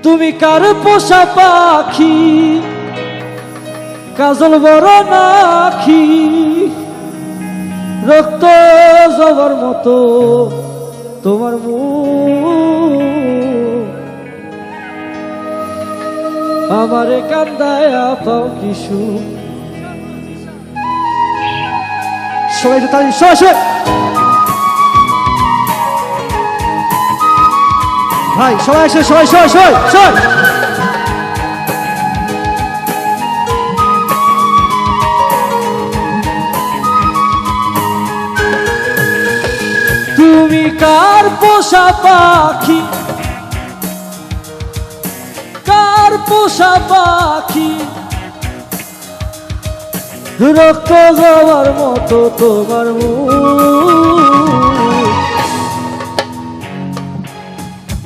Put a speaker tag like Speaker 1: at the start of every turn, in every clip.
Speaker 1: তুমি কার পোষা পাখি, কাজল বড় নাখি, রক্ত জবার মতো তোমার মুখ, আমারে কান্দায় পাও কি সুখ। সবাই তো তাই সবাই ভাই সবাই এসে সবাই সবাই সবাই সবাই তুমি কার পোষা পাখি, কার পোষা পাখি, রক্ত যাওয়ার মতো তোমার মুখ,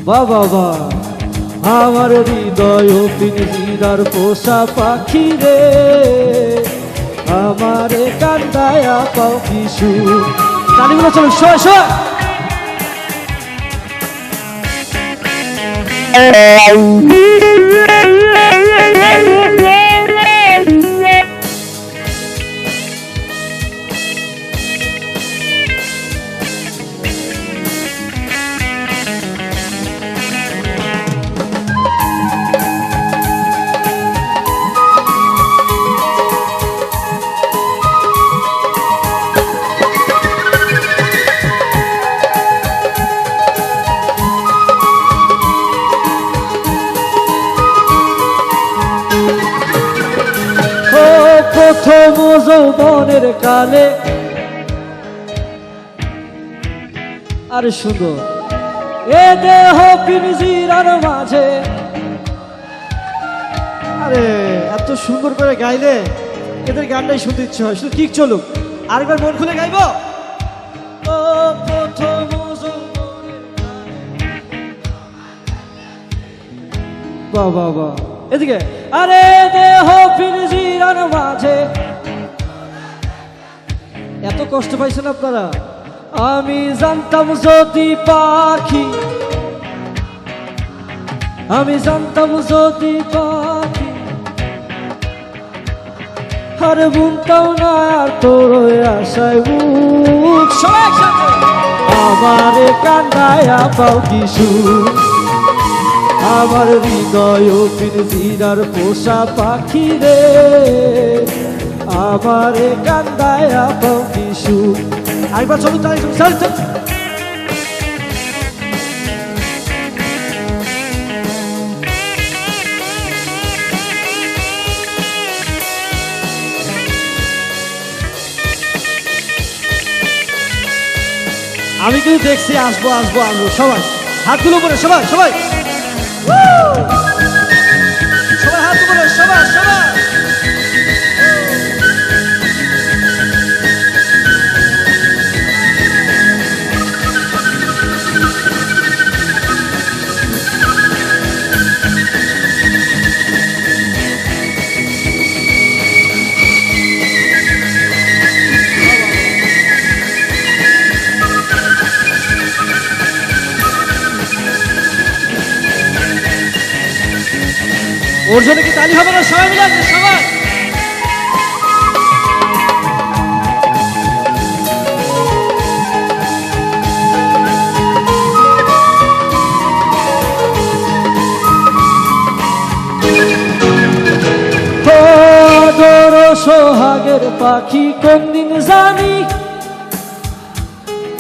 Speaker 1: বাবা বা আমার হৃদয় পিঞ্জিরার পোষা পাখি রে, আমারে কান্দায়া পাও কি সুখ। তালিগুলো চলো সবাই সবাই প্রথম যৌবনের কালে আর সুন্দর এ দেহ পিঞ্জিরার মাঝে। আরে এত সুন্দর করে গাইলে এদের গানটাই শুনতে ইচ্ছে হয়, শুধু কিক চলুক। আরেকবার মন খুলে গাইব। ও প্রথম যৌবনের কালে, বাহ বাহ বাহ, এদিকে আরে দেহ পিঞ্জিরার মাঝে। এত কষ্ট পাইছেন আপনারা? আমি জানতাম যদি পাখি, আমি জানতাম যদি পাখি, আর বুনতাম না আর তোর আশায় বুক। আমারে কান্দায়া পাও কি সুখ, আমার হৃদয় পিঞ্জিরার পোষা পাখি রে, আমারে কান্দায়া পাও কি সুখ। আরেকবার চলুন তাই আমি কিন্তু দেখছি, আসবো আসবো আসবো। সবাই হাতগুলো করে সবাই সবাই সবাই হাত তুলে সবাই সবাই ওর জন্য কি তালি হবে না? সবাই মিলে আছে সবাই। সোহাগের পাখি কোন দিন জানি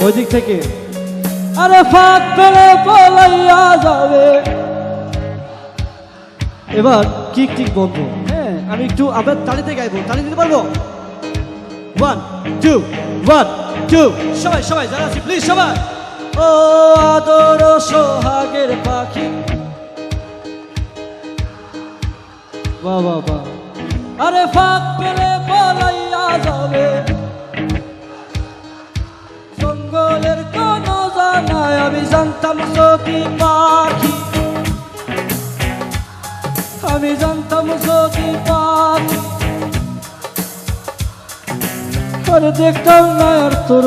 Speaker 1: ওই দিক থেকে আরে ফাঁক পেলে পলাইয়া যাবে। এবার কিক টিক বন্ধ। হ্যাঁ আমি একটু আবার তালিতে গাইবো, তালি দিতে পারবো? 1 2 1 2 সবাই সবাই যারা আছি প্লিজ সবাই। ও আদর সোহাগের পাখি, বাহ বাহ বাহ, আরে ফাঁক পেলে পলাইয়া যাবে, জঙ্গলের কোন জানায় আমি জানতাম যদি পাখি, আমি জানতাম যদি পাখি, আর দেখতাম না আর তোর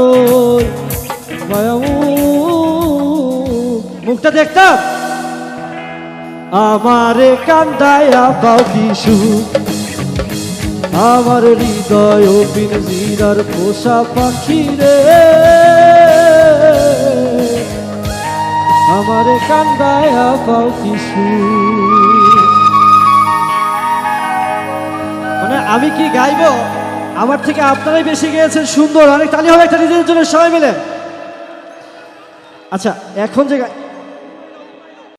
Speaker 1: মায়া মুখটা দেখতাম। আমারে কান্দায়া পাও কিশু আমার হৃদয় পিনজিরার পোষা পাখি রে আমারে কান্দায়া পাও কিশু মানে আমি কি গাইবো আমার থেকে আপনারাই বেশি গেয়েছেন সুন্দর অনেক তালি হবে একটা নিজেদের জন্য সবাই মিলে আচ্ছা এখন যে